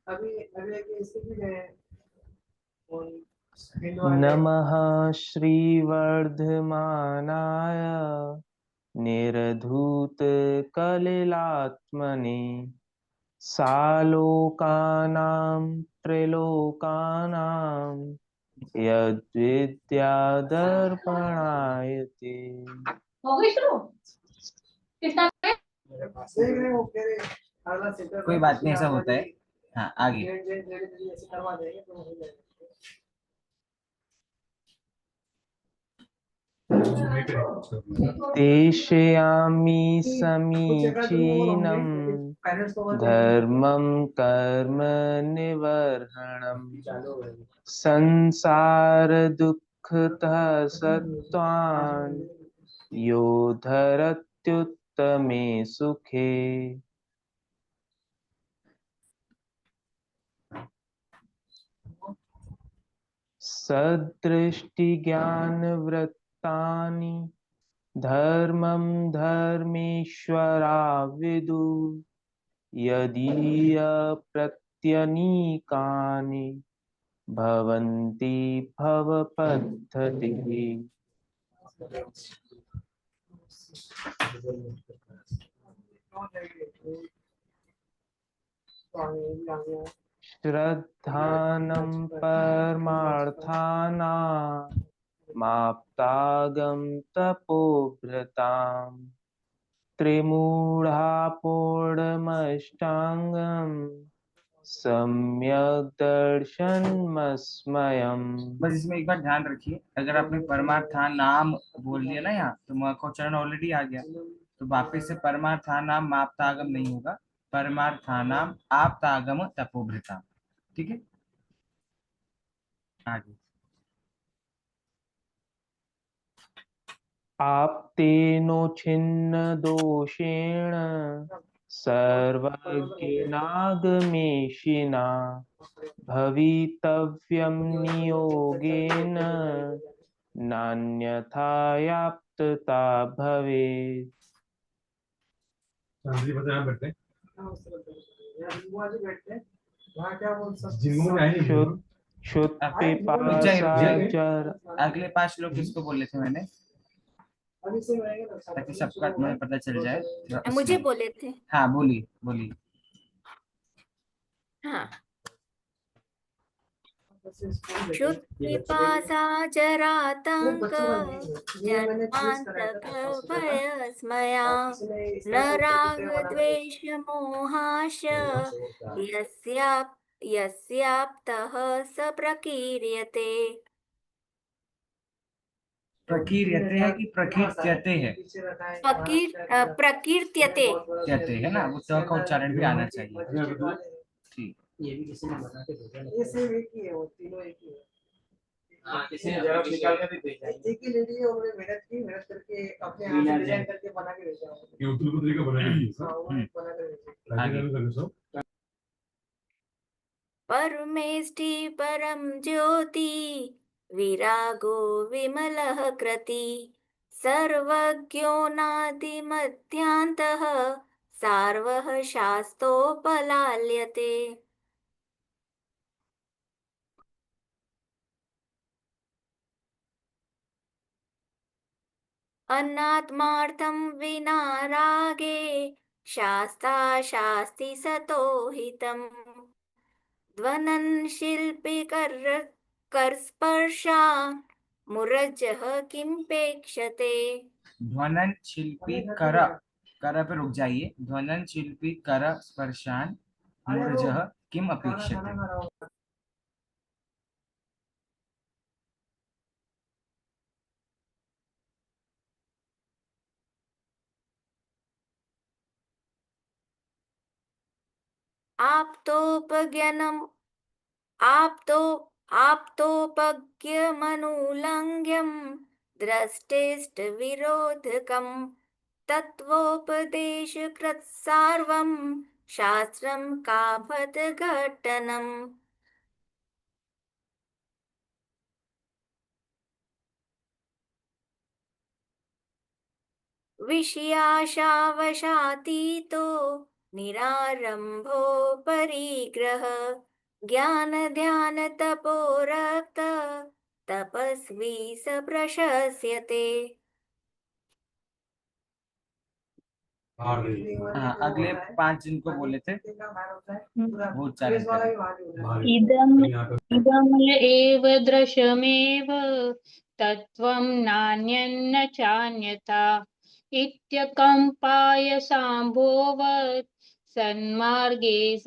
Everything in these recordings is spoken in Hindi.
अभी अभी एक इसके भी है नमः श्रीवर्धमानाय निर्धूतकलिलात्मने सालोकानां त्रिलोकानां यद्विद्यादर्पणायते। हो गई शुरू। कितना कोई बात नहीं, ऐसा होता है। हाँ, आगे। करवा देंगे तो हो जाएगा। तेषयामि समीचीनं धर्मं कर्म निवर्हणम् संसारदुःखतः सत्त्वान् यो धरत्युत्तमे सुखे। सदृष्टिज्ञानवृत्तानि धर्मं धर्मेश्वरा विदु यदीय प्रत्यनीकानि भवन्ति भवपद्धतिः। श्रद्धानं परमार्थानां माप्तागं तपोभृतां त्रिमूढापूर्णमष्टांगं सम्यक् दर्शनमस्मयम्। बस इसमें एक बार ध्यान रखिए, अगर आपने परमार्था नाम बोल दिया ना यहाँ, तो म का उच्चारण ऑलरेडी आ गया, तो वापिस से परमार्था नाम आप्तागम नहीं होगा, परमार्था नाम आप्तागम तपोभृता। ठीक है, आगे। आप्तेनोच्छिन्न दोषेण सर्वज्ञानागमेशिना भवितव्यं नियोगेन नान्यथा याप्तता भवेत्। शुत्पिपासा अगले 5 श्लोक किसको बोले थे मैंने, ताकि सबका तुम्हें पता चल जाए। मुझे बोले थे। हाँ, बोलिए बोलिए। हाँ, क्षुत्पिपासा जरातंक जन्मान्तक भयस्मया न राग द्वेष मोहाश यस्याप्तः स प्रकीर्यते। प्रकीर्यते है कि प्रकीर्त्यते है? प्रकीर्त्यते कहते है ना, वो त का उच्चारण भी आना चाहिए। ठीक, ये भी किसी ने बता के भेजा है। ये सेम एक ही है, वो तीनों एक ही है। हाँ, किसी ने जरा निकाल कर भी भेजा है। एक ही लेडी है, उन्होंने मेहनत करके अपने हाथ से डिजाइन करके बना के भेजा है। ये उत्तर प्रदेश का बना के भेजा। हाँ, वो बना के भेजा। आगे। परमेष्टि परम ज्योति विरागो विमलः कृति सर्वज्ञो नादिमध्यान्तः सार्वः शास्तोपलाल्यते। अन्नात्मार्थं विना रागे शास्ता शास्ति सतो हितम् ध्वनन् शिल्पि कर्स्पर्शा मुरजः किम्पेक्षते। ध्वनन शिल्पी कर, कर पे रुक जाइए। ध्वनन शिल्पी कर स्पर्शान मूर्जः किम अपेक्षते। आप्तोपज्ञनम् आप्तो आप्तोपज्ञमनुलङ्घ्यं द्रष्टेष्टविरोधकम् तत्त्वोपदेशकृत् सार्वं शास्त्रं कापदघट्टनम्। विषयाशावशातीतो निरारंभो परिग्रह ज्ञान ध्यान तपोरक्त तपस्वी स प्रशस्यते। हाँ, अगले 5 जिनको बोले थे वो उच्चारण करें। इदम् इदम् एव दृश्यमेव तत्त्वं नान्यन्न चान्यथा इत्यकम्पाय शाम्भोवत् सन्मार्गे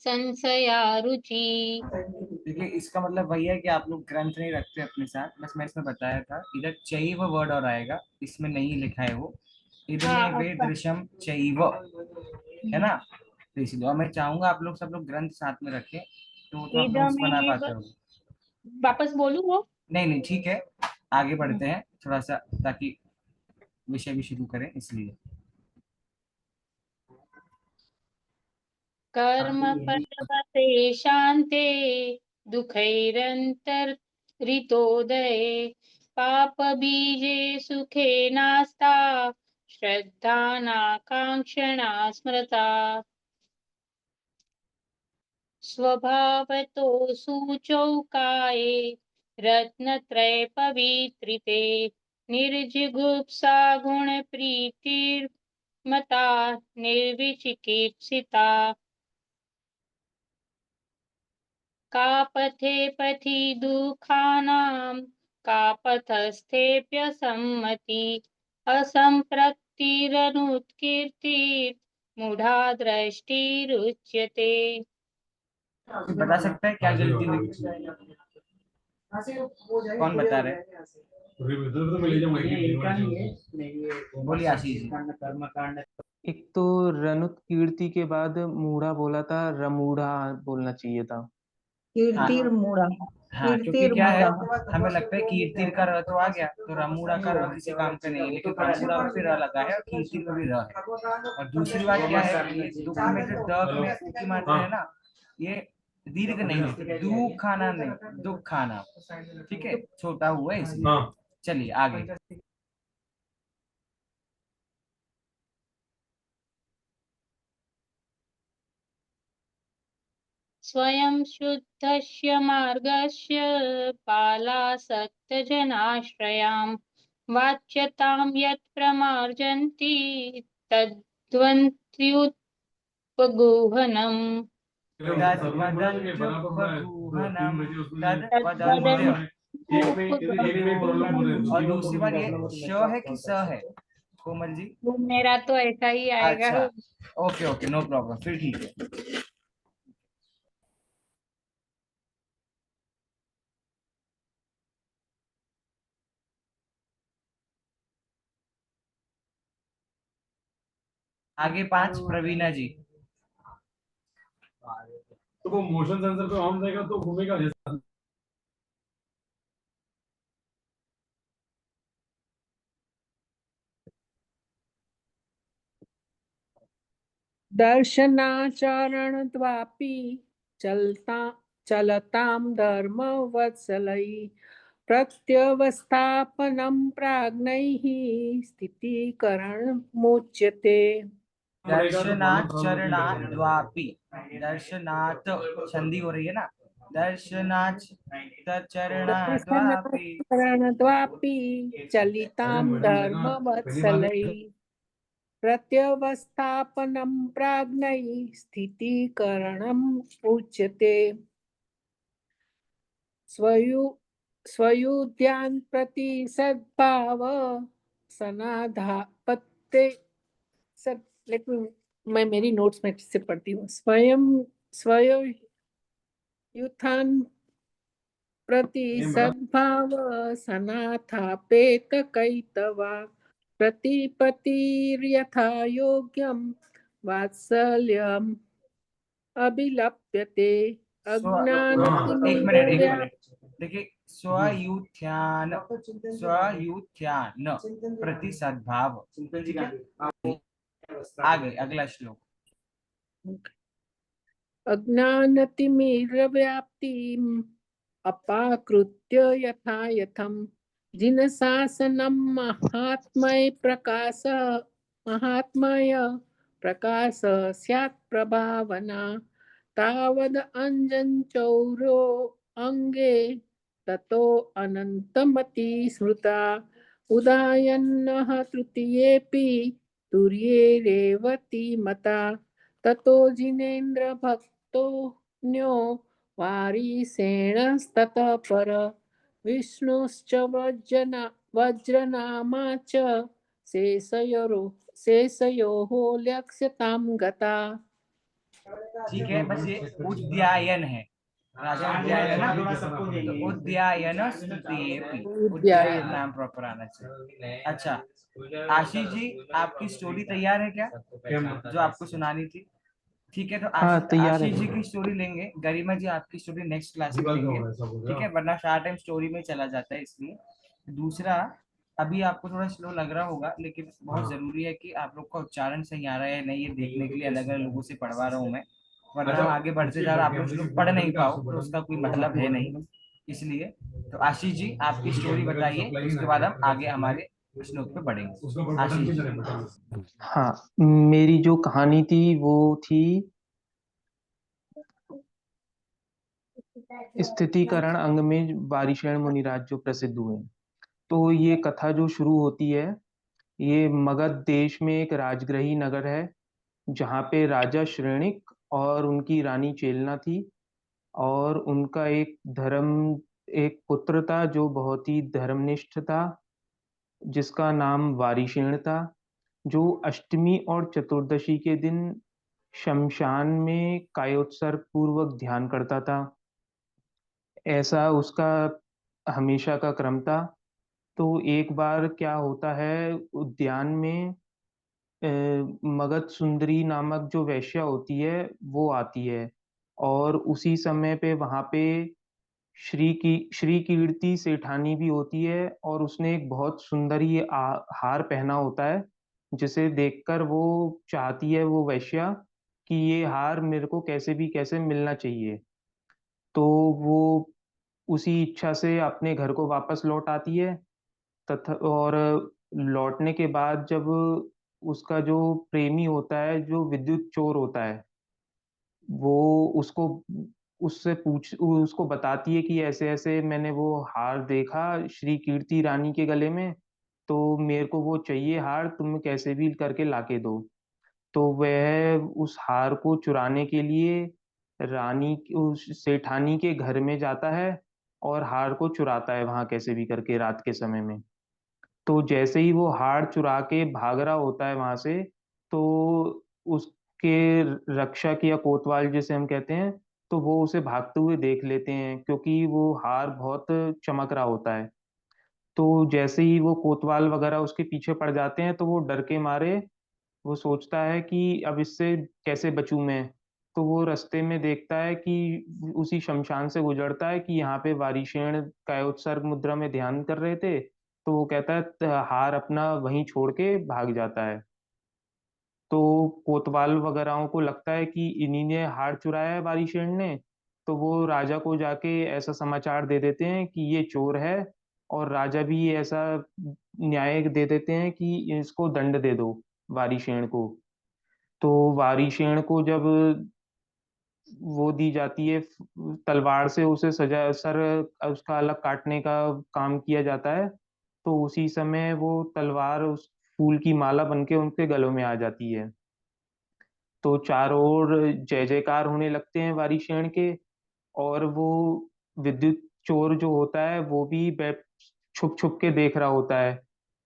संशया रुचि। देखिए, इसका मतलब वही है कि आप लोग ग्रंथ नहीं रखते अपने साथ, बस मैं इसमें बताया था। इधर चैव वर्ड और आएगा, इसमें नहीं लिखा है वो। इधर हाँ, में वे अच्छा। दृश्यम चैव है ना, तो इसलिए। और मैं चाहूंगा आप लोग सब लोग ग्रंथ साथ में रखें, तो आप नोट्स बना इदमेव पाते हो। वापस बोलूं वो? नहीं, ठीक है, आगे बढ़ते हैं थोड़ा सा, ताकि विषय भी शुरू करें, इसलिए। कर्म पर्वते शान्ते दुःखैरन्तरितोदये पाप बीजे सुखे नास्ता श्रद्धा नाकांक्षणा स्मृता स्वभावतो सूचौकाये रत्नत्रय पवित्रिते निर्जिगुप्सा गुणप्रीतिर्मता निर्विचिकित्सिता का पथे पथि दुःखानां का पथस्थेऽप्यसम्मति असम्पृक्तिरनुत्कीर्तिर्मूढा दृष्टिरुच्यते। बता सकता है क्या गलती हुई? कौन बता रहे? बोलिए आशीष जी। एक तो रनुत कीर्ति के बाद मूढ़ा बोला था, रमूढ़ा बोलना चाहिए था। कीर्तिर मूढ़ा। हाँ, क्योंकि क्या है, हमें लगता है कीर्तिर का र तो आ गया, तो रमूढ़ा का र किसी काम का नहीं है, लेकिन रमूढ़ा में भी र लगा है और कीर्तिर में भी र है। और दूसरी बात क्या है, ये दुख में जो द में उ की मात्रा है ना, ये दीर्घ नहीं है, दू खाना नहीं, दुख खाना, ठीक है, छोटा हुआ है इसलिए। चलिए आगे। स्वयं शुद्धस्य मार्गस्य बालासक्तजनाश्रयां वाच्यतां यत् प्रमार्जन्ति तद्वन्त्युपगूहनम् और दूसरी बात, ये श है कि स है कोमल जी? वो मेरा तो ऐसा ही आएगा। अच्छा, ओके ओके, नो प्रॉब्लम, फिर ठीक है। आगे 5 प्रवीणा जी। तो वो मोशन सेंसर पे ऑन रहेगा तो घूमेगा जैसा। दर्शनाचरणद्वापि चलतां धर्मवत्सलैः प्रत्यवस्थापनं प्राज्ञैः स्थितीकरणमुच्यते। दर्शनाचरणाद्वापि, दर्शनात् संधि हो रही है ना, दर्शनाचरणाद्वापि दर्शनाचरणद्वापि चलितां धर्मवत्सलैः प्रत्यवस्थापनं प्राज्ञैः स्थितीकरणम् उच्यते। स्वयुद्यान प्रति सद्भाव सनाधापत्य मैं मेरी नोट्स में से पढ़ती हूँ। स्वयुत्थान प्रति सद्भाव सनाथापेत कैतवा प्रतिपतिर्यथा योग्यं वात्सल्यम् अभिलप्यते। अज्ञान एक मिनट, देखिए, स्वयुत्थान प्रति सद्भाव, आगे अगला श्लोक। अज्ञानतिमिरव्याप्तिम् अपाकृत्य यथा यथं जिनशासनं महात्मय प्रकाश स्यात् प्रभावना तावद् अंजनचौरो अंगे ततो अनन्तमति स्मृता उदायन्नः तृतीयेऽपि तुर्ये रेवती मता ततो जिनेन्द्र भक्तो न्यो वारिसेणस्ततः पर विष्णुश्च वज्रनामा च शेषयोः लक्ष्यतां गता। ठीक है, बस ये उद्यायन है, राजा उद्यायन है ना, तो उद्यायन स्तुत्येऽपि, उद्यायन नाम प्रॉपर आना चाहिए। अच्छा आशीष जी, आपकी स्टोरी तैयार है क्या, जो आपको सुनानी थी? ठीक है, तो हाँ, तैयार है। आशीष जी की स्टोरी लेंगे, गरिमा जी आपकी स्टोरी नेक्स्ट क्लास में लेंगे, ठीक है, वरना सारा टाइम स्टोरी में चला जाता है। इसलिए दूसरा, अभी आपको थोड़ा स्लो लग रहा होगा, लेकिन बहुत जरूरी है कि आप लोग का उच्चारण सही आ रहा है नहीं, ये देखने के लिए अलग अलग लोगों से पढ़वा रहा हूँ मैं, वरना हम आगे बढ़ते जा रहा आप लोग श्लोक पढ़ नहीं पाओ तो उसका कोई मतलब है नहीं। इसलिए तो आशीष जी आपकी स्टोरी बताइए, उसके बाद हम आगे हमारे श्लोक पे बढ़ेंगे। आशीष जी। हाँ, मेरी जो कहानी थी वो थी स्थितिकरण अंग में वारिशेण मुनिराज जो प्रसिद्ध हुए। तो ये कथा जो शुरू होती है, ये मगध देश में एक राजगृही नगर है जहाँ पे राजा श्रेणिक और उनकी रानी चेलना थी, और उनका एक पुत्र था जो बहुत ही धर्मनिष्ठ था, जिसका नाम वारिशेण था, जो अष्टमी और चतुर्दशी के दिन शमशान में कायोत्सर्ग पूर्वक ध्यान करता था। ऐसा उसका हमेशा का क्रम था। तो एक बार क्या होता है, उद्यान में अ, मगध सुंदरी नामक जो वेश्या होती है वो आती है, और उसी समय पे वहां पे श्री कीर्ति सेठानी भी होती है, और उसने एक बहुत सुंदर ही हार पहना होता है, जिसे देखकर वो चाहती है वो वेश्या कि ये हार मेरे को कैसे भी कैसे मिलना चाहिए। तो वो उसी इच्छा से अपने घर को वापस लौट आती है, तथा और लौटने के बाद जब उसका जो प्रेमी होता है, जो विद्युत चोर होता है, वो उसको बताती है कि ऐसे ऐसे मैंने वो हार देखा श्री कीर्ति रानी के गले में, तो मेरे को वो चाहिए हार, तुम कैसे भी करके लाके दो। तो वह उस हार को चुराने के लिए उस सेठानी के घर में जाता है और हार को चुराता है वहां कैसे भी करके रात के समय में। तो जैसे ही वो हार चुरा के भाग रहा होता है वहां से, तो उसके रक्षक या कोतवाल जिसे हम कहते हैं, तो वो उसे भागते हुए देख लेते हैं, क्योंकि वो हार बहुत चमक रहा होता है। तो जैसे ही वो कोतवाल वगैरह उसके पीछे पड़ जाते हैं, तो वो डर के मारे वो सोचता है कि अब इससे कैसे बचूं मैं। तो वो रास्ते में देखता है कि उसी शमशान से गुजरता है कि यहाँ पे वारिशेण कायोत्सर्ग मुद्रा में ध्यान कर रहे थे। तो वो कहता है हार अपना वहीं छोड़ के भाग जाता है। तो कोतवाल वगैरह को लगता है कि इन्हीं ने हार चुराया है वारिशेण ने। तो वो राजा को जाके ऐसा समाचार दे देते हैं कि ये चोर है, और राजा भी ऐसा न्याय दे देते हैं कि इसको दंड दे दो वारिशेण को। तो वारिशेण को जब वो दी जाती है, तलवार से उसे सजा सर उसका अलग काटने का काम किया जाता है, तो उसी समय वो तलवार उस फूल की माला बनके उनके गलों में आ जाती है। तो चारों ओर जय जयकार होने लगते हैं वारिशेण के, और वो विद्युत चोर जो होता है वो भी छुप छुप के देख रहा होता है,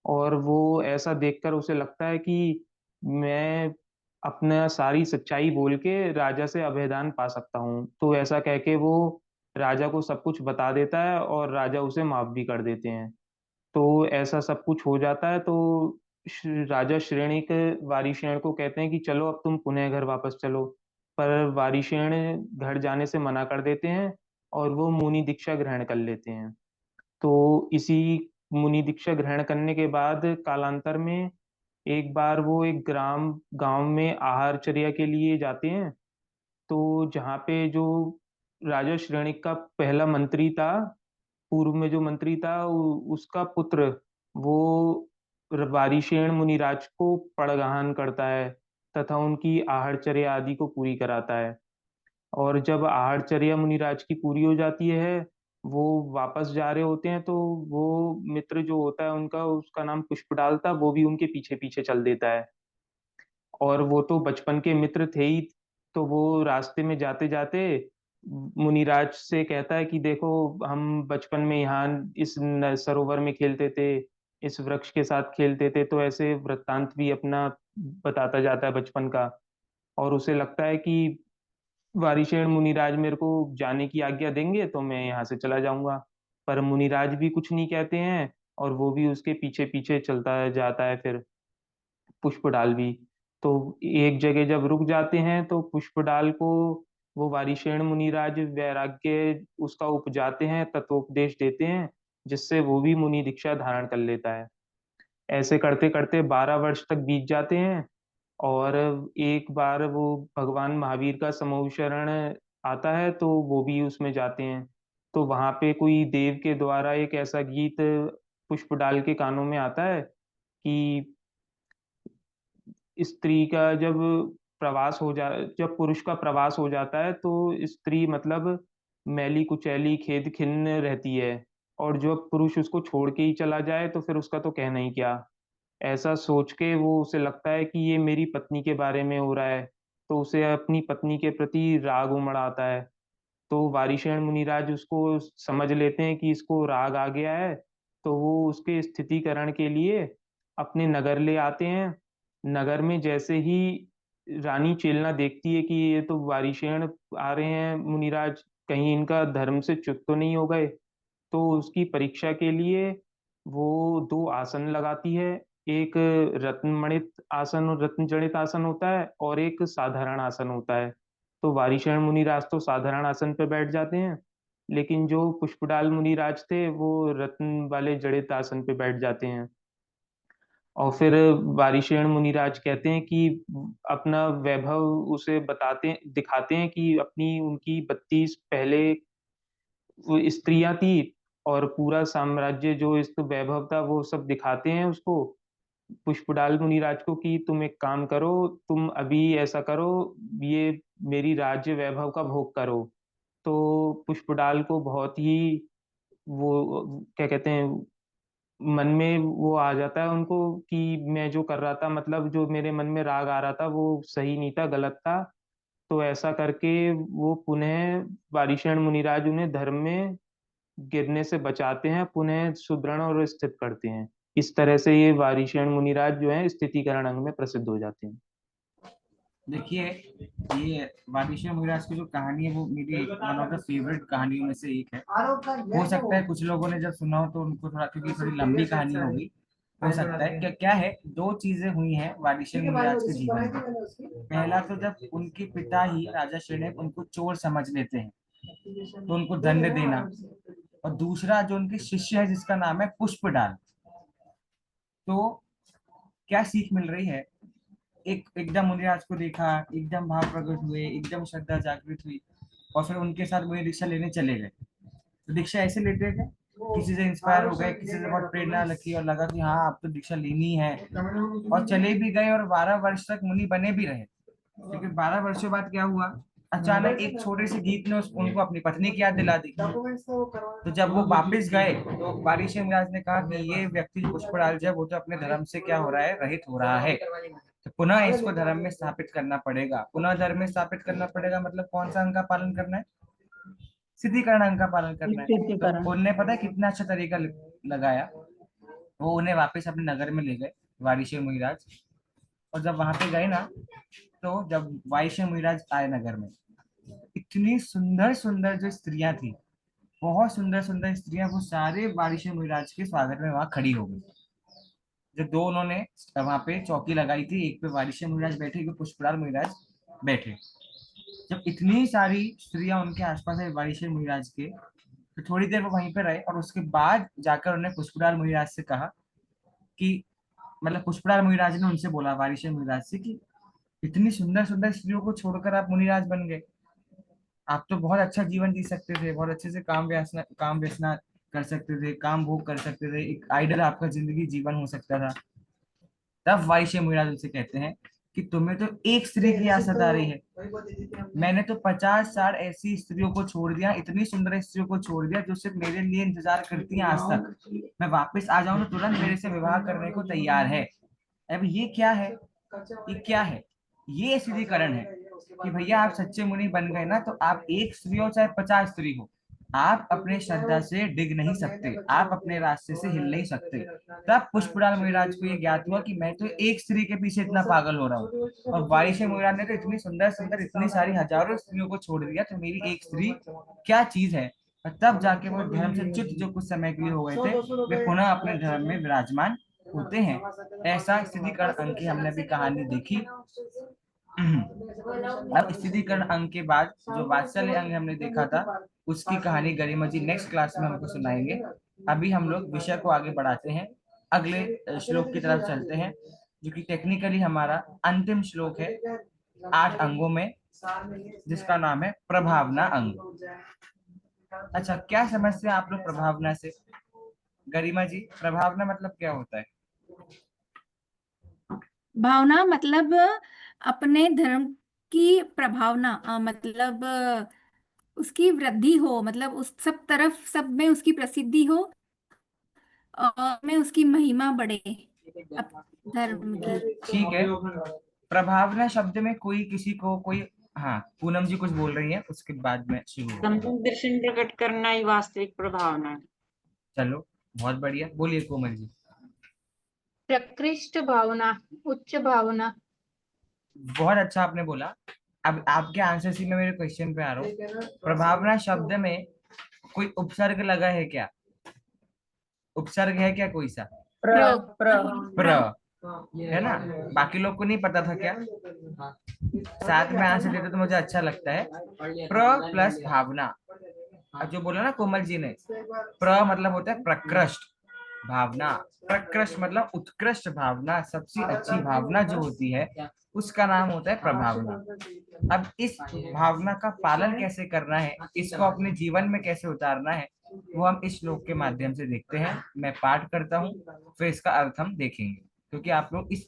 और वो ऐसा देखकर उसे लगता है कि मैं अपना सारी सच्चाई बोल के राजा से अभयदान पा सकता हूँ। तो ऐसा कह के वो राजा को सब कुछ बता देता है, और राजा उसे माफ भी कर देते हैं। तो ऐसा सब कुछ हो जाता है। तो राजा श्रेणिक वारिशेण को कहते हैं कि चलो अब तुम पुनः घर वापस चलो। पर वारिशेण घर जाने से मना कर देते हैं, और वो मुनि दीक्षा ग्रहण कर लेते हैं। तो इसी मुनि दीक्षा ग्रहण करने के बाद कालांतर में एक बार वो एक गांव में आहारचर्या के लिए जाते हैं। तो जहाँ पे जो राजा श्रेणिक का पहला मंत्री था, पूर्व में जो मंत्री था, उसका पुत्र वो वारिशेण मुनिराज को पड़गहान करता है, तथा उनकी आहारचर्या आदि को पूरी कराता है। और जब आहारचर्या मुनिराज की पूरी हो जाती है, वो वापस जा रहे होते हैं, तो वो मित्र जो होता है उनका, उसका नाम पुष्पडाल था, वो भी उनके पीछे पीछे चल देता है। और वो तो बचपन के मित्र थे ही। तो वो रास्ते में जाते जाते मुनिराज से कहता है कि देखो, हम बचपन में यहाँ इस सरोवर में खेलते थे, इस वृक्ष के साथ खेलते थे। तो ऐसे वृत्तांत भी अपना बताता जाता है बचपन का। और उसे लगता है कि वारिशेन मुनिराज मेरे को जाने की आज्ञा देंगे तो मैं यहाँ से चला जाऊंगा। पर मुनिराज भी कुछ नहीं कहते हैं, और वो भी उसके पीछे पीछे चलता जाता है। फिर पुष्पडाल भी। तो एक जगह जब रुक जाते हैं, तो पुष्पडाल को वो वारिशेन मुनिराज वैराग्य उसका उपजाते हैं, तत्वोपदेश देते हैं, जिससे वो भी मुनि दीक्षा धारण कर लेता है। ऐसे करते करते 12 वर्ष तक बीत जाते हैं। और एक बार वो भगवान महावीर का समूह आता है, तो वो भी उसमें जाते हैं। तो वहां पे कोई देव के द्वारा एक ऐसा गीत पुष्पडाल के कानों में आता है कि स्त्री का जब पुरुष का प्रवास हो जाता है, तो स्त्री मतलब मैली कुचैली खेद खिन्न रहती है। और जब पुरुष उसको छोड़ के ही चला जाए, तो फिर उसका तो कहना ही क्या। ऐसा सोच के वो, उसे लगता है कि ये मेरी पत्नी के बारे में हो रहा है। तो उसे अपनी पत्नी के प्रति राग उमड़ आता है। तो वारिशेन मुनिराज उसको समझ लेते हैं कि इसको राग आ गया है। तो वो उसके स्थितिकरण के लिए अपने नगर ले आते हैं। नगर में जैसे ही रानी चेलना देखती है कि ये तो वारिशेन आ रहे हैं मुनिराज, कहीं इनका धर्म से च्युत तो नहीं हो गए। तो उसकी परीक्षा के लिए वो 2 आसन लगाती है। एक रत्नमणित आसन और रत्नजड़ित आसन होता है, और एक साधारण आसन होता है। तो वारिशेन मुनिराज तो साधारण आसन पर बैठ जाते हैं, लेकिन जो पुष्पडाल मुनिराज थे वो रत्न वाले जड़ित आसन पे बैठ जाते हैं। और फिर वारिशेन मुनिराज कहते हैं कि अपना वैभव उसे दिखाते हैं कि अपनी उनकी 32 पहले वो स्त्रियां थी, और पूरा साम्राज्य जो इस वैभव था वो सब दिखाते हैं उसको, पुष्पडाल मुनिराज को, कि तुम एक काम करो, तुम अभी ऐसा करो, ये मेरी राज्य वैभव का भोग करो। तो पुष्पडाल को बहुत ही वो क्या कहते हैं, मन में वो आ जाता है उनको कि मैं जो कर रहा था, मतलब जो मेरे मन में राग आ रहा था वो सही नहीं था, गलत था। तो ऐसा करके वो पुनः वारिशेन मुनिराज उन्हें धर्म में गिरने से बचाते हैं, पुनः सुदृढ़ और स्थित करते हैं। इस तरह से ये वारिशेन मुनिराज जो है स्थितिकरण अंग में प्रसिद्ध हो जाते हैं। देखिए, ये वारिशेन मुनिराज की जो कहानी है वो मेरी वन ऑफ द फेवरेट कहानियों में से एक है। हो सकता है कुछ लोगों ने जब सुना हो तो उनको थोड़ा, क्योंकि थोड़ी लंबी कहानी होगी, हो सकता है। क्या क्या है, 2 चीजें हुई हैं वारिशेन मुनिराज के जीवन में। पहला तो जब उनके पिता ही राजा शृणेक उनको चोर समझ लेते हैं, तो उनको दंड देना। और दूसरा, जो उनके शिष्य है जिसका नाम है पुष्पडाल, तो क्या सीख मिल रही है। एकदम मुनिराज को देखा, एकदम भाव प्रकट हुए, एकदम श्रद्धा जागृत हुई, और फिर उनके साथ मुनि दीक्षा लेने चले गए। तो दीक्षा ऐसे लेते थे, किसी से इंस्पायर हो गए, किसी से बहुत प्रेरणा लगी और लगा कि हाँ अब तो दीक्षा लेनी है, और चले भी गए और 12 वर्ष तक मुनि बने भी रहे। लेकिन 12 वर्षों बाद क्या हुआ, अचानक एक छोटे से गीत ने उनको अपनी पत्नी की याद दिला दी। तो जब वो वापस गए, तो वारिशेन मुनिराज ने कहा कि ये व्यक्ति पुष्पडाल जो है वो तो अपने धर्म से क्या हो रहा है, रहित हो रहा है। तो पुनः इसको धर्म में स्थापित करना पड़ेगा। पुनः धर्म में स्थापित करना पड़ेगा मतलब कौन सा अंग का पालन करना है, सिद्धिकरण अंग का पालन करना है। तो उनने पता है कितना अच्छा तरीका लगाया, वो उन्हें वापस अपने नगर में ले गए, वारिशेन मुनिराज। और जब वहां पे गए ना, तो जब वारिशेन मुनिराज आए नगर में, इतनी सुंदर सुंदर जो स्त्रियां थी, बहुत सुंदर सुंदर स्त्रियां, वो सारे वारिशेन मुनिराज के स्वागत में वहां खड़ी हो गई। जो 2 उन्होंने वहां पे चौकी लगाई थी, एक पे वारिशेन मुनिराज बैठे, एक पे पुष्पडाल मुनिराज बैठे। जब इतनी सारी स्त्रियां उनके आसपास है वारिशेन मुनिराज के, तो थोड़ी देर वो वहीं पे रहे, और उसके बाद जाकर उन्हें पुष्पडाल मुनिराज से कहा कि, मतलब पुष्पडाल मुनिराज ने उनसे बोला वारिशेन मुनिराज से कि इतनी सुंदर सुंदर स्त्रियों को छोड़कर आप मुनिराज बन गए, आप तो बहुत अच्छा जीवन जी सकते थे, बहुत अच्छे से काम व्यसना कर सकते थे, काम भोग कर सकते थे, एक आइडल आपका जिंदगी जीवन हो सकता था। तब वारिशेन मुनिराज उनसे कहते हैं कि तुम्हें तो एक स्त्री की आसत आ रही है, मैंने तो 50-60 ऐसी स्त्रियों को छोड़ दिया, इतनी सुंदर स्त्रियों को छोड़ दिया जो सिर्फ मेरे लिए इंतजार करती हैं आज तक, मैं वापस आ जाऊं तो तुरंत मेरे से विवाह करने को तैयार है। अब ये क्या है, ये क्या है, ये स्त्रीकरण है कि भैया आप सच्चे मुनि बन गए ना, तो आप एक स्त्री हो चाहे 50 स्त्री हो, आप अपने श्रद्धा से डिग नहीं सकते, आप अपने रास्ते से हिल नहीं सकते। तब पुष्पलाल मुनिराज को ये ज्ञात हुआ कि मैं तो एक स्त्री के पीछे इतना पागल हो रहा हूँ, और वारिशे मुनिराज ने तो इतनी सुंदर सुंदर इतनी सारी हजारों स्त्रियों को छोड़ दिया, तो मेरी एक स्त्री क्या चीज है। और तब जाके वो धर्म से च्युत जो कुछ समय के लिए हो गए थे, वे पुनः अपने धर्म में विराजमान होते हैं। ऐसा स्थितिकरण अंक की हमने भी कहानी देखी। अब स्थितिकरण अंक के बाद जो वात्सल्य अंग हमने देखा था, उसकी कहानी गरिमा जी नेक्स्ट क्लास में हमको सुनाएंगे। अभी हम लोग विषय को आगे बढ़ाते हैं, अगले श्लोक की तरफ चलते हैं, जो कि टेक्निकली हमारा अंतिम श्लोक है 8 अंगों में, जिसका नाम है प्रभावना अंग। अच्छा, क्या समझते हैं आप लोग प्रभावना से? गरिमा जी, प्रभावना मतलब क्या होता है? भावना मतलब अपने धर्म की प्रभावना, मतलब उसकी वृद्धि हो, मतलब उस सब तरफ सब में उसकी प्रसिद्धि हो और में उसकी महिमा बढ़े धर्म की। ठीक है, प्रभावना शब्द में कोई किसी को कोई, हाँ पूनम जी कुछ बोल रही है, उसके बाद में शुरू होगा। दर्शन प्रकट करना ही वास्तविक प्रभावना है। चलो बहुत बढ़िया, बोलिए कोमल जी। प्रकृष्ट भावना, उच्च भावना। बहुत अच्छा आपने बोला। अब आपके आंसर सी में मेरे क्वेश्चन पे आ रहा हूँ। प्रभावना शब्द में कोई उपसर्ग लगा है क्या? उपसर्ग है क्या कोई सा? प्र है ना, बाकी लोग को नहीं पता था क्या? साथ में आंसर देते तो मुझे अच्छा लगता है। प्र प्लस भावना, अब जो बोला ना कोमल जी ने, प्र मतलब होता है प्रकृष्ट भावना, प्रकृष्ट मतलब उत्कृष्ट भावना, सबसे अच्छी भावना जो होती है उसका नाम होता है प्रभावना। अब इस भावना का पालन कैसे करना है, इसको अपने जीवन में कैसे उतारना है, वो हम इस श्लोक के माध्यम से देखते हैं। मैं पाठ करता हूँ, फिर इसका अर्थ हम देखेंगे, क्योंकि आप लोग इस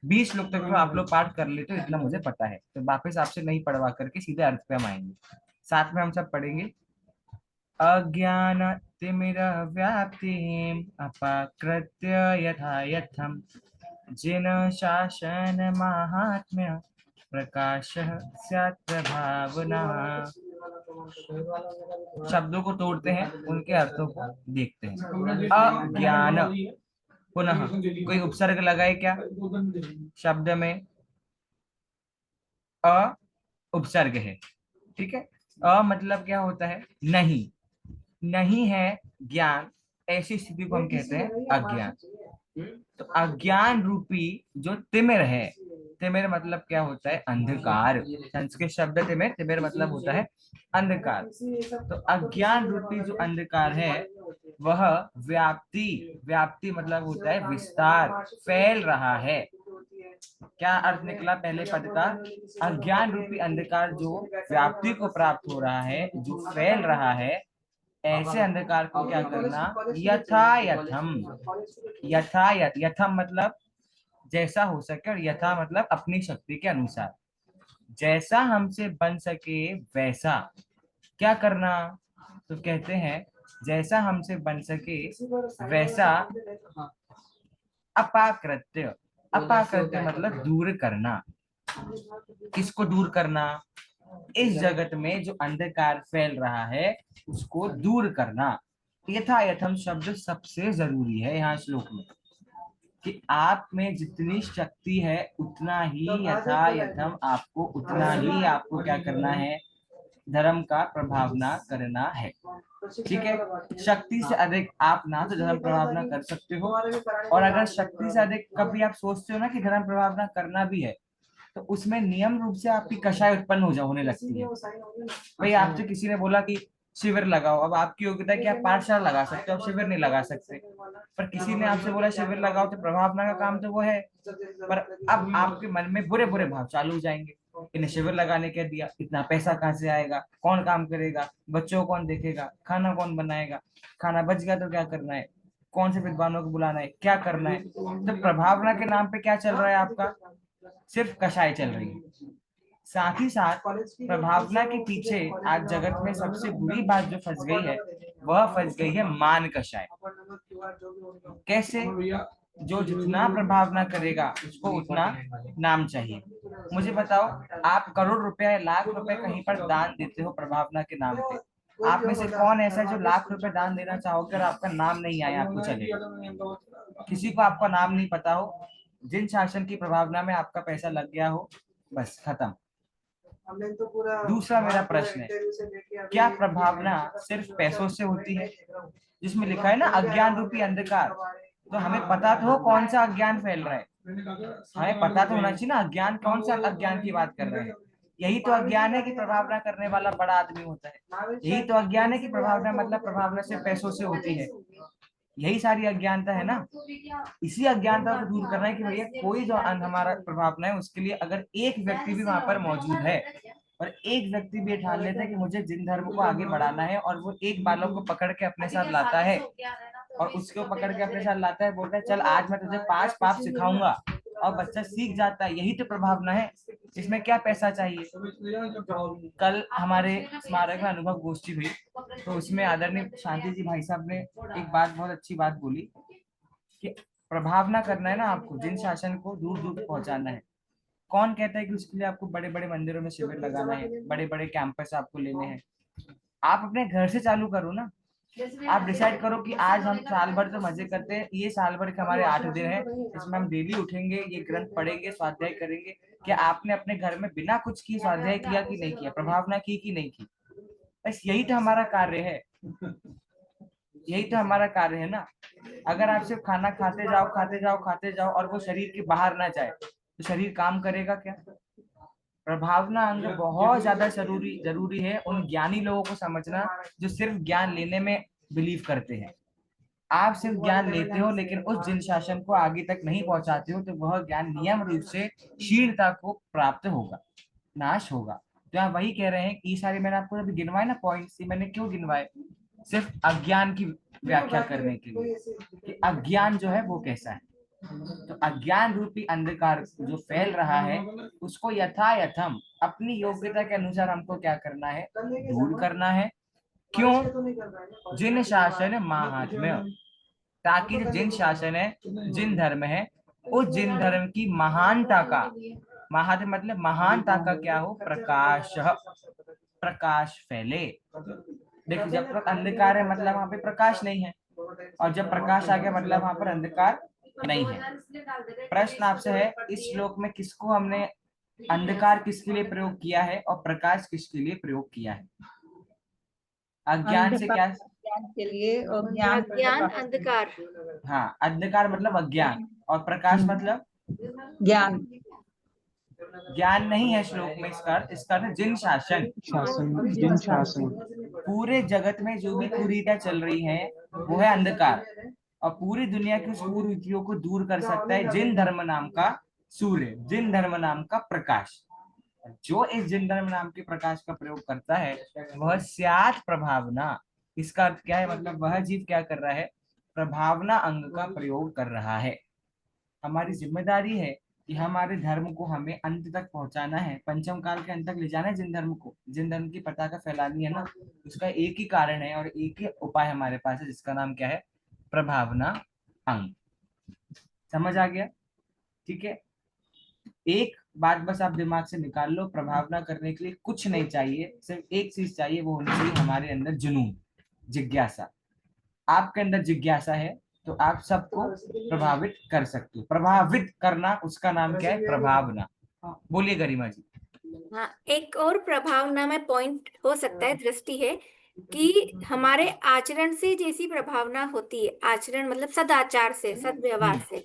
20 श्लोक तक तो आप लोग पाठ कर लेते हो, इतना मुझे पता है, तो वापस आपसे नहीं पढ़वा करके सीधे अर्थ पे हम आएंगे। साथ में हम सब पढ़ेंगे। अज्ञान तिमिरव्याप्तिम् अपाकृत्य यथा यथम् जिन शासन माहात्म्य प्रकाशः स्यात् प्रभावना। शब्दों को तोड़ते हैं, उनके अर्थों को देखते हैं। अज्ञान, पुनः कोई उपसर्ग लगाए क्या शब्द में? अ उपसर्ग है, ठीक है। अ मतलब क्या होता है? नहीं, नहीं है ज्ञान, ऐसी स्थिति को हम कहते हैं अज्ञान। तो अज्ञान रूपी जो तिमिर है, तिमिर मतलब क्या होता है? अंधकार। संस्कृत शब्द तिमिर, तिमिर मतलब होता है अंधकार। तो अज्ञान रूपी जो अंधकार है वह व्याप्ति, व्याप्ति मतलब होता है विस्तार, फैल रहा है। क्या अर्थ निकला पहले पद का? अज्ञान रूपी अंधकार जो व्याप्ति को प्राप्त हो रहा है, जो फैल रहा है, ऐसे अंधकार को क्या करना? यथा यथम, यथा यथम मतलब जैसा हो सके, और यथा मतलब अपनी शक्ति के अनुसार, जैसा हमसे बन सके वैसा क्या करना? तो कहते हैं जैसा हमसे बन सके वैसा अपाकृत्य, अपाकृत्य मतलब दूर करना। किसको दूर करना? इस जगत में जो अंधकार फैल रहा है उसको दूर करना। यथा यथम शब्द सबसे जरूरी है यहाँ श्लोक में, कि आप में जितनी शक्ति है उतना ही यथा यथम आपको, उतना ही आपको क्या करना है? धर्म का प्रभावना करना है, ठीक है। शक्ति से अधिक आप ना तो धर्म प्रभावना कर सकते हो, और अगर शक्ति से अधिक कभी आप सोचते हो ना कि धर्म प्रभावना करना भी है, तो उसमें नियम रूप से आपकी कषाय उत्पन्न होने लगती है। भाई आपसे किसी ने बोला कि शिविर लगाओ, अब आपकी योग्यता है कि आप पाठशाला लगा सकते हो, आप शिविर नहीं लगा सकते। पर किसी ने आपसे बोला शिविर लगाओ, तो प्रभावना का काम तो वो है, पर अब आपके मन में बुरे बुरे भाव चालू हो जाएंगे। इन्हें शिविर लगाने क्या दिया, इतना पैसा कहाँ से आएगा, कौन काम करेगा, बच्चों को कौन देखेगा, खाना कौन बनाएगा, खाना बच गया तो क्या करना है, कौन से विद्वानों को बुलाना है, क्या करना है। तो प्रभावना के नाम पे क्या चल रहा है आपका? सिर्फ कषाय चल रही है। साथ ही साथ प्रभावना के पीछे आज जगत में सबसे बुरी बात जो फंस गई है, वह फंस गई है मान कषाय। कैसे? जो जितना प्रभावना करेगा उसको उतना नाम चाहिए। मुझे बताओ, आप करोड़ रुपया या लाख रुपए कहीं पर दान देते हो प्रभावना के नाम पे, आप में से कौन ऐसा है जो लाख रुपए दान देना चाहोगे और आपका नाम नहीं आया आपको चलेगा? किसी को आपका नाम नहीं पता हो, जिन शासन की प्रभावना में आपका पैसा लग गया हो, बस खत्म। दूसरा मेरा प्रश्न है, क्या प्रभावना सिर्फ पैसों से होती है? जिसमें लिखा है ना अज्ञान रूपी अंधकार, तो हमें पता तो हो कौन सा अज्ञान फैल रहा है, हमें पता तो होना चाहिए ना अज्ञान कौन सा अज्ञान की बात कर रहे हैं। यही तो अज्ञान है कि प्रभावना करने वाला बड़ा आदमी होता है, यही तो अज्ञान है कि प्रभावना मतलब प्रभावना सिर्फ पैसों से होती है। यही सारी अज्ञानता है ना। इसी अज्ञानता को दूर करना है कि भैया कोई जो हमारा प्रभावना है उसके लिए अगर एक व्यक्ति भी वहां पर मौजूद है और एक व्यक्ति भी ठान लेता है कि मुझे जिन धर्म को आगे बढ़ाना है, और वो एक बालक को पकड़ के अपने साथ लाता है और उसको पकड़ के अपने साथ लाता है, बोलता है चल आज मैं तुझे 5 पाप सिखाऊंगा, और बच्चा सीख जाता है, यही तो प्रभावना है। इसमें क्या पैसा चाहिए? कल हमारे स्मारक में अनुभव गोष्ठी हुई, तो उसमें आदरणीय शांति जी भाई साहब ने एक बात बहुत अच्छी बात बोली कि प्रभावना करना है ना आपको, जिन शासन को दूर दूर पहुंचाना है। कौन कहता है कि उसके लिए आपको बड़े बड़े मंदिरों में शिविर लगाना है, बड़े बड़े कैंपस आपको लेने हैं? आप अपने घर से चालू करो ना। आप डिसाइड करो कि आज हम साल भर तो मजे करते हैं, ये साल भर के हमारे 8 दिन है, इसमें हम डेली उठेंगे, ये ग्रंथ पढ़ेंगे, स्वाध्याय करेंगे। क्या आपने अपने घर में बिना कुछ किए स्वाध्याय किया कि नहीं किया, प्रभावना की कि नहीं की? बस यही तो हमारा कार्य है, यही तो हमारा कार्य है ना। अगर आप सिर्फ खाना खाते जाओ खाते जाओ खाते जाओ और वो शरीर के बाहर ना जाए तो शरीर काम करेगा क्या? प्रभावना अंग बहुत ज्यादा जरूरी है उन ज्ञानी लोगों को समझना जो सिर्फ ज्ञान लेने में बिलीव करते हैं। आप सिर्फ ज्ञान लेते हो लेकिन उस जिन शासन को आगे तक नहीं पहुंचाते हो, तो वह ज्ञान नियम रूप से क्षीणता को प्राप्त होगा, नाश होगा। तो आप वही कह रहे हैं कि सारे मैंने आपको अभी गिनवाए ना पॉइंट्स, मैंने क्यों गिनवाए? सिर्फ अज्ञान की व्याख्या करने के लिए कि अज्ञान जो है वो कैसा है। तो अज्ञान रूपी अंधकार जो फैल रहा है उसको यथायथम अपनी योग्यता के अनुसार हमको क्या करना है? दूर करना है। क्यों? जिन शासन महात्म्य, ताकि जिन शासन है, जिन धर्म है, उस जिन धर्म की महानता का, महात्म्य मतलब महानता का क्या हो? प्रकाश, प्रकाश फैले। देखिए जब तक अंधकार है मतलब वहां पे प्रकाश नहीं है, और जब प्रकाश आ गया मतलब वहां पर अंधकार नहीं है। प्रश्न आपसे है, इस श्लोक में किसको हमने अंधकार किसके लिए प्रयोग किया है और प्रकाश किसके लिए प्रयोग किया है? अज्ञान से क्या? ज्ञान के लिए, और ज्ञान अंधकार। हाँ, अंधकार मतलब अज्ञान, और प्रकाश मतलब ज्ञान। ज्ञान नहीं है श्लोक में, इसका अर्थ जिन शासन, जिन शासन। पूरे जगत में जो भी कुरीतियां चल रही हैं वो है अंधकार, और पूरी दुनिया की उस कुरीतियों को दूर कर सकता है जिन धर्म नाम का सूर्य, जिन धर्म नाम का प्रकाश। जो इस जिन धर्म नाम के प्रकाश का प्रयोग करता है वह स्यात् प्रभावना। इसका अर्थ क्या है? मतलब वह जीव क्या कर रहा है? प्रभावना अंग का प्रयोग कर रहा है। हमारी जिम्मेदारी है कि हमारे धर्म को हमें अंत तक पहुंचाना है, पंचम काल के अंत तक ले जाना है। जिन धर्म को, जिन धर्म की पताका फैलानी है ना, उसका एक ही कारण है और एक ही उपाय हमारे पास है, जिसका नाम क्या है? प्रभावना अंग। समझ आ गया? ठीक है, एक बात बस आप दिमाग से निकाल लो, प्रभावना करने के लिए कुछ नहीं चाहिए, सिर्फ एक चीज चाहिए, वो होनी चाहिए हमारे अंदर जुनून, जिज्ञासा। आपके अंदर जिज्ञासा है तो आप सबको प्रभावित कर सकते हो। प्रभावित करना, उसका नाम क्या है? प्रभावना। बोलिए गरिमा जी। हाँ, एक और प्रभावना में पॉइंट हो सकता है, दृष्टि है कि हमारे आचरण से जैसी प्रभावना होती है, आचरण मतलब सदाचार से, सद्व्यवहार से,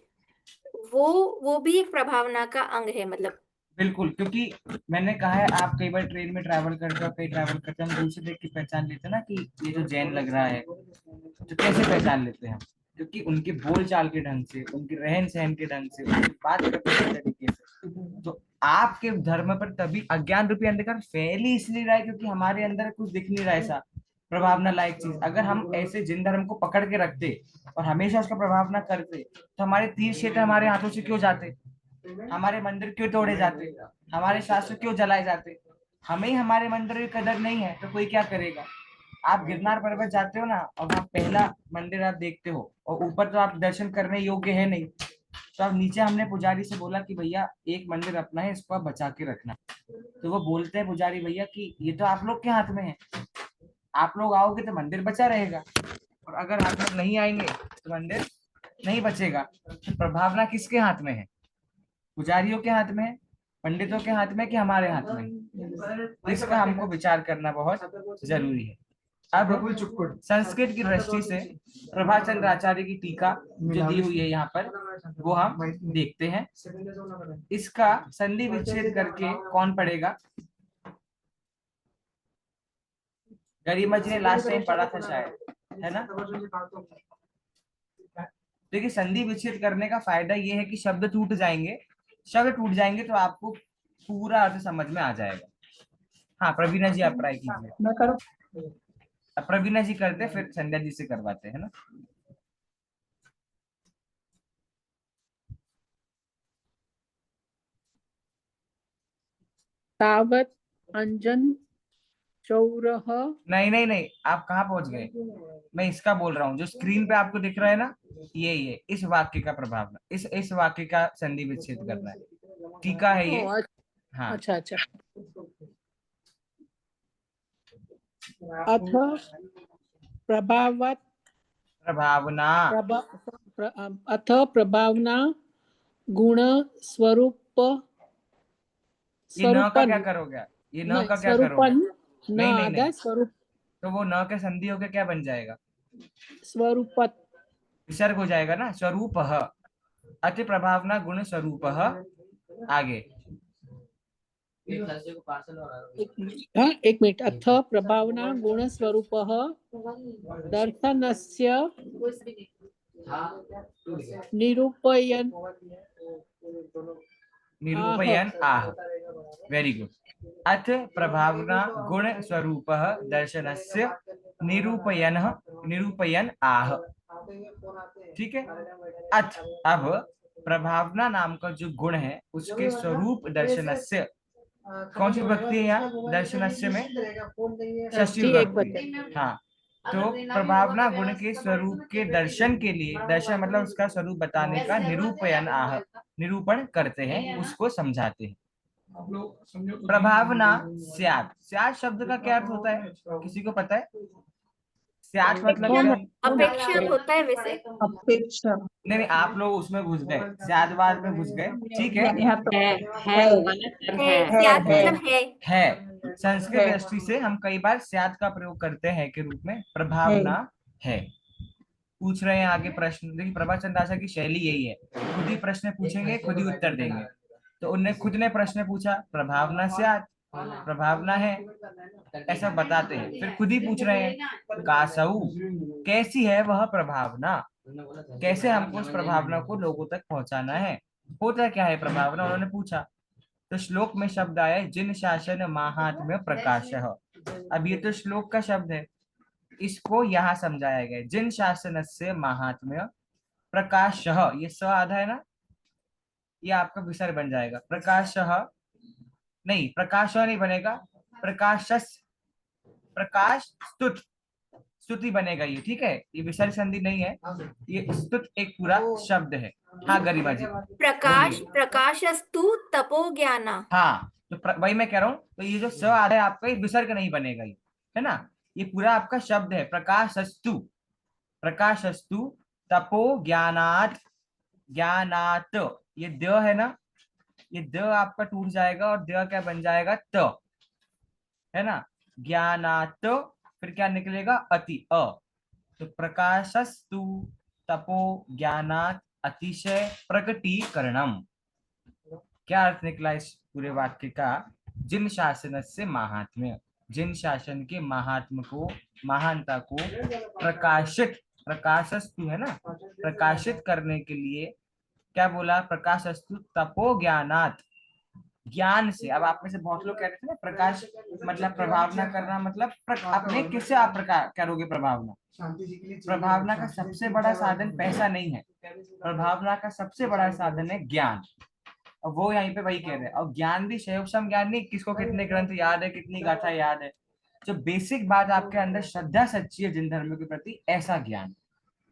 वो भी एक प्रभावना का अंग है। मतलब बिल्कुल, क्योंकि मैंने कहा है आप कई बार ट्रेन में ट्रैवल करते हो, कई ट्रैवल करते हैं, हम दूर से देख के पहचान लेते हैं ना कि ये जो जैन लग रहा है। तो कैसे पहचान लेते हैं? क्योंकि उनके बोल चाल के ढंग से, उनके रहन सहन के ढंग से, उनकी बात करने के तरीके से। तो आपके धर्म पर तभी अज्ञान रूपी अंधकार फैल ही इसलिए रहा है क्योंकि हमारे अंदर कुछ दिख नहीं रहा ऐसा प्रभावना लायक चीज। अगर हम ऐसे जिन धर्म को पकड़ के रखते और हमेशा उसका प्रभाव ना करते तो हमारे तीर क्षेत्र हमारे हाथों से क्यों जाते? हमारे मंदिर क्यों तोड़े जाते, हमारे शास्त्र क्यों जलाए जाते, हमें ही हमारे मंदिर की कदर नहीं है तो कोई क्या करेगा। आप गिरनार पर्वत जाते हो ना और वहाँ पहला मंदिर आप देखते हो और ऊपर तो आप दर्शन करने योग्य है नहीं, तो अब नीचे हमने पुजारी से बोला कि भैया एक मंदिर अपना है, इसको आप बचा के रखना। तो वो बोलते हैं पुजारी भैया कि ये तो आप लोग के हाथ में है, आप लोग आओगे तो मंदिर बचा रहेगा और अगर आप लोग नहीं आएंगे तो मंदिर नहीं बचेगा। तो प्रभावना किसके हाथ में है, पुजारियों के हाथ में है, पंडितों के हाथ में कि हमारे हाथ में? तो इसका हमको विचार करना बहुत जरूरी है। अब संस्कृत की दृष्टि से प्रभाचंद्र आचार्य की टीका जो दी हुई है यहाँ पर वो हम देखते हैं। इसका संधि विच्छेद करके कौन पढ़ेगा? गरिमा जी ने लास्ट टाइम पढ़ा था शायद, है ना? देखिए संधि विच्छेद करने का फायदा ये है कि शब्द टूट जाएंगे, शब्द टूट जाएंगे तो आपको पूरा अर्थ समझ में आ जाएगा। हाँ प्रवीणा जी आप ट्राई कीजिए। मैं करूँ? अब प्रवीणा जी करते फिर संध्या जी से करवाते हैं ना। तावत अंजन चौरः। नहीं आप कहाँ पहुंच गए? मैं इसका बोल रहा हूँ जो स्क्रीन पे आपको दिख रहा है ना, ये इस वाक्य का प्रभाव, इस वाक्य का संधि विच्छेद करना है, टीका है ये। हाँ अच्छा अच्छा। अथ प्रभावत प्रभावना, अथ प्रभावना गुण स्वरूप ये न का क्या करोगे? ये न का क्या करोगे? नहीं स्वरूप, तो वो न के संधि होके क्या बन जाएगा? स्वरूपत, विसर्ग हो जाएगा ना, स्वरूप। अति प्रभावना गुण स्वरूप। आगे एक मिनट। अथ प्रभावना गुण स्वरूप दर्शनस्य निरूपयन आह। Very good. अथ प्रभावना गुण स्वरूप दर्शनस्य निरूपयन आह। ठीक है। अथ अब प्रभावना नाम का जो गुण है उसके स्वरूप दर्शनस्य, कौन सी विभक्ति है यहाँ दर्शनस्य में? षष्ठी विभक्ति। हाँ तो प्रभावना गुण के स्वरूप के दर्शन के लिए, दर्शन मतलब उसका स्वरूप बताने का, निरूपयन आह, निरूपण करते हैं, उसको समझाते हैं। प्रभावना स्यात्, स्यात् शब्द का क्या अर्थ होता है, किसी को पता है? स्यात् मतलब क्या है? अपेक्षा होता है वैसे। अपेक्षा नहीं आप लोग उसमें घुस गए, स्याद्वाद में घुस गए। ठीक है, यहाँ तो है होगा ना सर, है। संस्कृत दृष्टि से हम कई बार स्यात् का प्रयोग करते हैं के रूप में, प्रभावना है। पूछ रहे हैं आगे प्रश्न। देखिए प्रभाचंद्र आचार्य की शैली यही है, खुद ही प्रश्न पूछेंगे खुद ही उत्तर देंगे। तो उनने खुद ने प्रश्न पूछा, प्रभावना स्यात्, प्रभावना है, ऐसा बताते हैं। फिर खुद ही पूछ रहे हैं कासऊ, कैसी है वह प्रभावना, कैसे हमको उस प्रभावना को लोगों तक पहुंचाना है, होता क्या है प्रभावना, उन्होंने पूछा। तो श्लोक में शब्द आया जिन शासन माहात्म्य प्रकाशः। अब ये तो श्लोक का शब्द है, इसको यहाँ समझाया गया, जिन शासन से महात्म्य प्रकाशः, ये स आधा है ना, ये आपका विसर्ग बन जाएगा। प्रकाशः नहीं, प्रकाश नहीं बनेगा, प्रकाशस, प्रकाश स्तुत, स्तुति बनेगा ये। ठीक है, ये विसर्ग संधि नहीं है, ये स्तुत एक पूरा शब्द है। हाँ गरिमा जी प्रकाश, प्रकाशस्तु तपो ज्ञाना। हाँ तो वही मैं कह रहा हूँ, तो ये जो स आ रहा है आपका, ये विसर्ग नहीं बनेगा, ये है ना, ये पूरा आपका शब्द है। प्रकाशस्तु, प्रकाशस्तु तपो ज्ञानात्, ज्ञानात्, ये द है ना, ये द आपका टूट जाएगा और द क्या बन जाएगा, त, है ना। ज्ञानात् फिर क्या निकलेगा, अति, अ। तो प्रकाशस्तु तपो ज्ञानात् अतिशय प्रकटीकरणम। क्या अर्थ निकला इस पूरे वाक्य का? जिन शासन से महात्म्य, जिन शासन के महात्म को, महानता को प्रकाशित, प्रकाशस्तु है ना, प्रकाशित करने के लिए क्या बोला, प्रकाशस्तु तपो ज्ञानात्, ज्ञान से। अब आप में से बहुत लोग कह रहे थे ना प्रकाश मतलब प्रभावना करना, मतलब अपने किससे आप करोगे प्रभावना? प्रभावना का सबसे बड़ा साधन पैसा नहीं है, प्रभावना का सबसे बड़ा साधन है ज्ञान। और वो यहीं पे वही कह रहे हैं। और ज्ञान भी क्षयोक्षम ज्ञान नहीं, किसको कितने ग्रंथ याद है, कितनी गाथा याद है, जो बेसिक बात आपके अंदर श्रद्धा सच्ची है जिन धर्म के प्रति, ऐसा ज्ञान।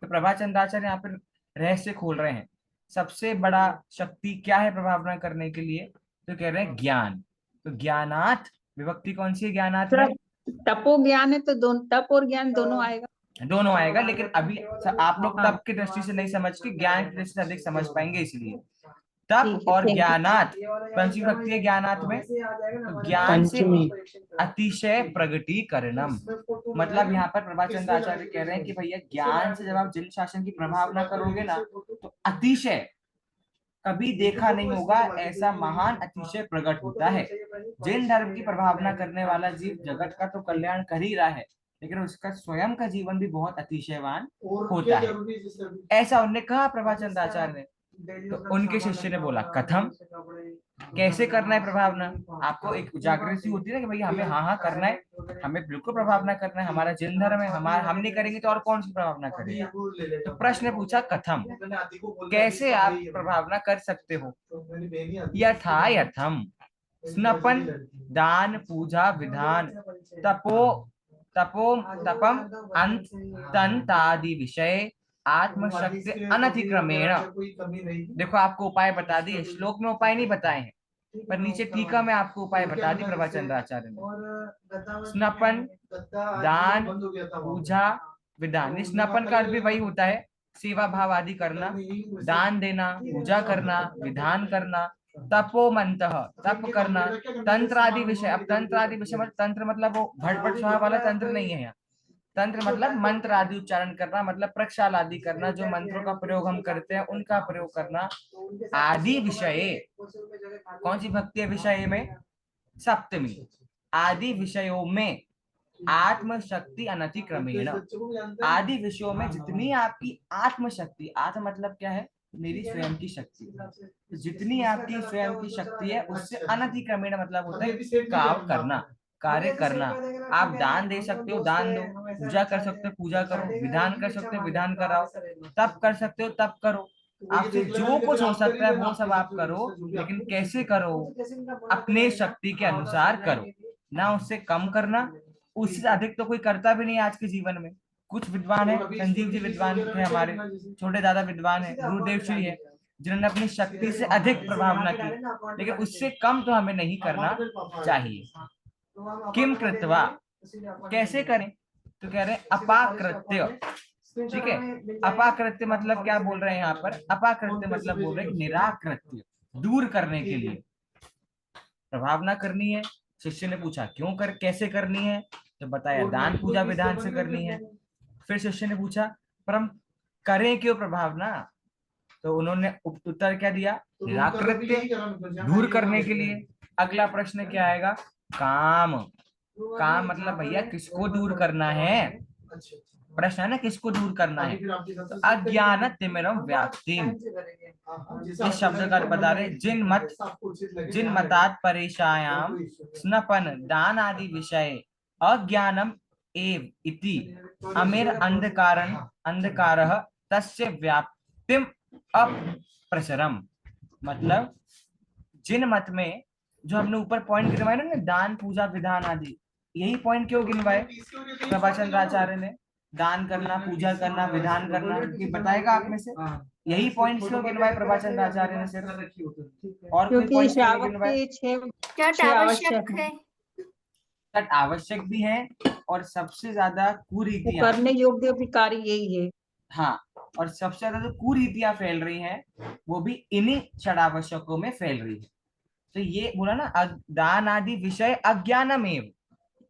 तो प्रभाचंद्राचार्य यहाँ पे रहस्य खोल रहे हैं, सबसे बड़ा शक्ति क्या है प्रभावना करने के लिए, तो कह रहे हैं ज्ञान। तो ज्ञानात विभक्ति कौन सी है ज्ञानात में? तपो ज्ञान है तो दोनों, तप और ज्ञान दोनों आएगा। दोनों आएगा, लेकिन अभी आप लोग तप की दृष्टि से नहीं समझ के ज्ञान की दृष्टि से अधिक समझ पाएंगे, इसलिए तप ठीक है, और thank you। ज्ञानात पंचमी भक्ति है ज्ञानात में, तो ज्ञान से पंचमी। अतिशय प्रगटीकरणम। मतलब यहाँ पर प्रभाचंद्र आचार्य कह रहे हैं कि भैया ज्ञान से जब आप जन शासन की प्रभावना करोगे ना, तो अतिशय कभी देखा नहीं होगा ऐसा महान अतिशय प्रकट होता है। जिन धर्म की प्रभावना करने वाला जीव जगत का तो कल्याण कर ही रहा है, लेकिन उसका स्वयं का जीवन भी बहुत अतिशयवान होता है, ऐसा उन्होंने कहा प्रभाचंद्र आचार्य ने। तो उनके शिष्य ने बोला कथम, कैसे करना है प्रभावना? आपको एक जागृति होती है ना कि भैया हमें हाँ करना है, हमें बिल्कुल प्रभावना करना है, हमारा जिन धर्म है, हमारा हम नहीं करेंगे तो और कौन सी प्रभावना करेगा। तो प्रश्न पूछा कथम, कैसे आप प्रभावना कर सकते हो? यथा यथम स्नपन दान पूजा विधान तपम अंत तंतादि विषय आत्मशक्ति अनतिक्रमेण। देखो आपको उपाय बता दिए, श्लोक में उपाय नहीं बताए हैं, पर नीचे टीका में आपको उपाय बता दी प्रभाचंद्र आचार्य ने। स्नपन दान पूजा विधान, स्नपन का अर्थ भी वही होता है, सेवा भाव आदि करना, दान देना, पूजा करना, विधान करना, तपोमंत तप करना, तंत्र आदि विषय। अब तंत्र आदि विषय मतलब तंत्र मतलब वो भटभट स्वाहा वाला तंत्र नहीं है यहाँ। तंत्र मतलब मंत्र आदि उच्चारण करना, मतलब प्रक्षाल आदि करना, जो मंत्रों का प्रयोग हम करते हैं उनका प्रयोग करना। आदि विषय, कौन सी भक्ति है विषय में? सप्तमी। आदि विषयों में आत्मशक्ति अनतिक्रमेण, आदि विषयों में जितनी आपकी आत्मशक्ति, आत्म मतलब क्या है? मेरी स्वयं की शक्ति, तो जितनी आपकी स्वयं की शक्ति है उससे अनतिक्रमेण मतलब होता है काम करना, कार्य करना। आप दान दे सकते हो दान दो, पूजा कर सकते हो पूजा करो, विधान कर सकते हो विधान कराओ, तप कर सकते हो तप करो, आपसे जो कुछ हो सकता है वो सब आप करो, लेकिन कैसे करो? अपने शक्ति के अनुसार करो, ना उससे कम करना, उससे अधिक तो कोई करता भी नहीं आज के जीवन में। कुछ विद्वान है, संजीव जी विद्वान है हमारे, छोटे दादा विद्वान है, गुरुदेव श्री है, जिन्होंने अपनी शक्ति से अधिक प्रभावना की, लेकिन उससे कम तो हमें नहीं करना चाहिए। किम कृत्वा, कैसे करें? तो कह रहे हैं अपाकृत्य। ठीक है, अपाकृत्य मतलब क्या बोल रहे हैं यहाँ पर? अपाकृत्य मतलब बोल रहे हैं निराकृत्य, दूर करने के लिए प्रभावना करनी है। शिष्य ने पूछा क्यों कर, कैसे करनी है? तो बताया दान पूजा विधान से करनी है। फिर शिष्य ने पूछा पर हम करें क्यों प्रभावना? तो उन्होंने उत्तर क्या दिया? निराकृत्य, दूर करने के लिए। अगला प्रश्न क्या आएगा? काम। काम मतलब भैया किसको दूर करना है? प्रश्न है ना, किसको दूर करना है? तो अज्ञान तिमिरम व्याप्तिम, इस शब्द का बता रहे जिन मतात परेशायाम स्नपन दान आदि विषय अज्ञानम एव इति अमेर अंधकारः तस्य व्याप्तिम अप्रसरम। मतलब जिन मत में जो हमने ऊपर पॉइंट गिनवाए ना, दान पूजा विधान आदि, यही पॉइंट क्यों गिनवाए प्रभाचंद्र आचार्य ने? दान करना, पूजा करना, विधान करना, बताएगा आप में से यही पॉइंट क्यों गिनवाए प्रभाचंद्र आचार्य ने सिर्फ? और कोई पॉइंट क्यों गिनवाए? आवश्यक है, आवश्यक भी है, और सबसे ज्यादा कुरीतियां करने योग्य भी कार्य यही है। हाँ, और सबसे ज्यादा जो कुरीतियां फैल रही हैं वो भी इन्हीं षडावश्यकों में फैल रही है। तो ये बोला ना दान आदि विषय अज्ञानमेव,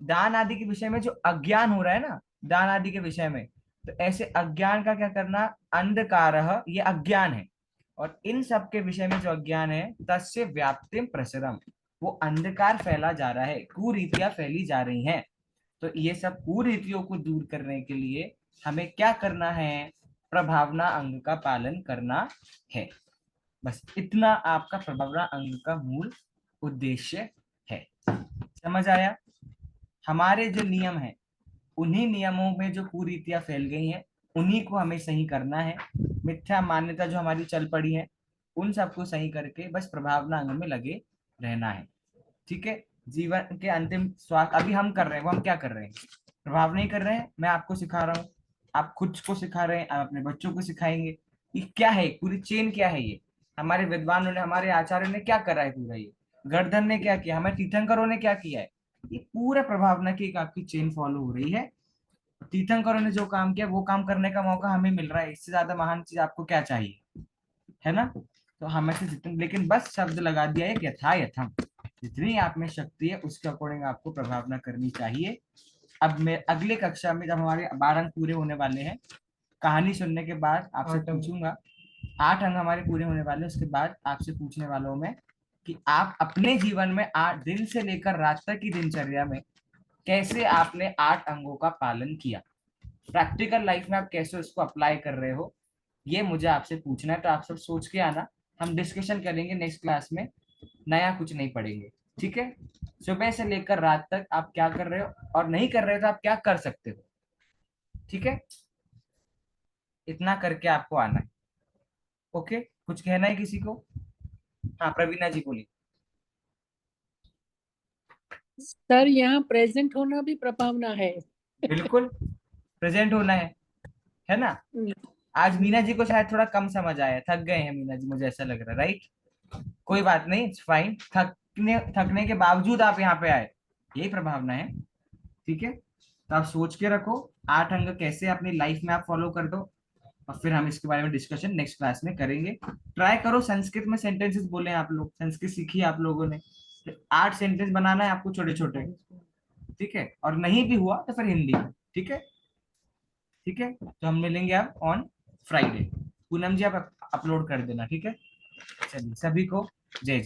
दान आदि के विषय में जो अज्ञान हो रहा है ना, दान आदि के विषय में, तो ऐसे अज्ञान का क्या करना? अंधकारः, ये अज्ञान है, और इन सब के विषय में जो अज्ञान है तस्य व्याप्तिम प्रसरम, वो अंधकार फैला जा रहा है, कुरीतियां फैली जा रही हैं। तो ये सब कुरीतियों को दूर करने के लिए हमें क्या करना है? प्रभावना अंग का पालन करना है। बस इतना आपका प्रभावना अंग का मूल उद्देश्य है। समझ आया? हमारे जो नियम है, उन्हीं नियमों में जो कुरीतियां फैल गई हैं उन्हीं को हमें सही करना है। मिथ्या मान्यता जो हमारी चल पड़ी है उन सबको सही करके बस प्रभावना अंग में लगे रहना है। ठीक है, जीवन के अंतिम श्वास अभी हम कर रहे हैं, वो हम क्या कर रहे हैं, प्रभाव नहीं कर रहे हैं। मैं आपको सिखा रहा हूँ, आप खुद को सिखा रहे हैं, आप अपने बच्चों को सिखाएंगे। ये क्या है, पूरी चेन क्या है, ये हमारे विद्वानों ने, हमारे आचार्यों ने क्या करा है पूरा, ये गर्दन ने क्या किया, हमारे तीर्थंकरों ने क्या किया है, ये पूरा प्रभावना की एक आपकी चेन फॉलो हो रही है। तीर्थंकरों ने जो काम किया वो काम करने का मौका हमें मिल रहा है, इससे ज्यादा महान चीज आपको क्या चाहिए, है ना। तो हमें से जितने, लेकिन बस शब्द लगा दिया है यथा यथम, जितनी आप में शक्ति है उसके अकॉर्डिंग आपको प्रभावना करनी चाहिए। अब मैं अगले कक्षा में जब हमारे 12 अंक पूरे होने वाले हैं, कहानी सुनने के बाद आपसे पूछूंगा, 8 अंक हमारे पूरे होने वाले, उसके बाद आपसे पूछने वाला हूं मैं कि आप अपने जीवन में 8 दिन से लेकर रात तक की दिनचर्या में कैसे आपने 8 अंगों का पालन किया, प्रैक्टिकल लाइफ में आप कैसे उसको अप्लाई कर रहे हो, ये मुझे आपसे पूछना है। तो आप सब सोच के आना, हम डिस्कशन करेंगे नेक्स्ट क्लास में, नया कुछ नहीं पढ़ेंगे। ठीक है, सुबह से लेकर रात तक आप क्या कर रहे हो और नहीं कर रहे हो तो आप क्या कर सकते हो। ठीक है, इतना करके आपको आना है। ओके, कुछ कहना है किसी को? हाँ प्रवीणा जी बोलिए। सर यहाँ प्रेजेंट होना भी प्रभावना है। बिल्कुल प्रेजेंट होना है ना। आज मीना जी को शायद थोड़ा कम समझ आया, थक गए हैं मीना जी, मुझे ऐसा लग रहा है, राइट। कोई बात नहीं, इट्स फाइन, थकने के बावजूद आप यहाँ पे आए, यही प्रभावना है। ठीक है, तो आप सोच के रखो 8 अंग कैसे अपनी लाइफ में आप फॉलो कर दो, और फिर हम इसके बारे में डिस्कशन नेक्स्ट क्लास में करेंगे। ट्राई करो संस्कृत में सेंटेंसेस बोले, आप लोग संस्कृत सीखी आप लोगों ने, 8 सेंटेंस बनाना है आपको छोटे छोटे। ठीक है, और नहीं भी हुआ तो फिर हिंदी। ठीक है, ठीक है, तो हम मिलेंगे अब ऑन फ्राइडे। पूनम जी आप अपलोड कर देना। ठीक है, चलिए सभी को जय जय।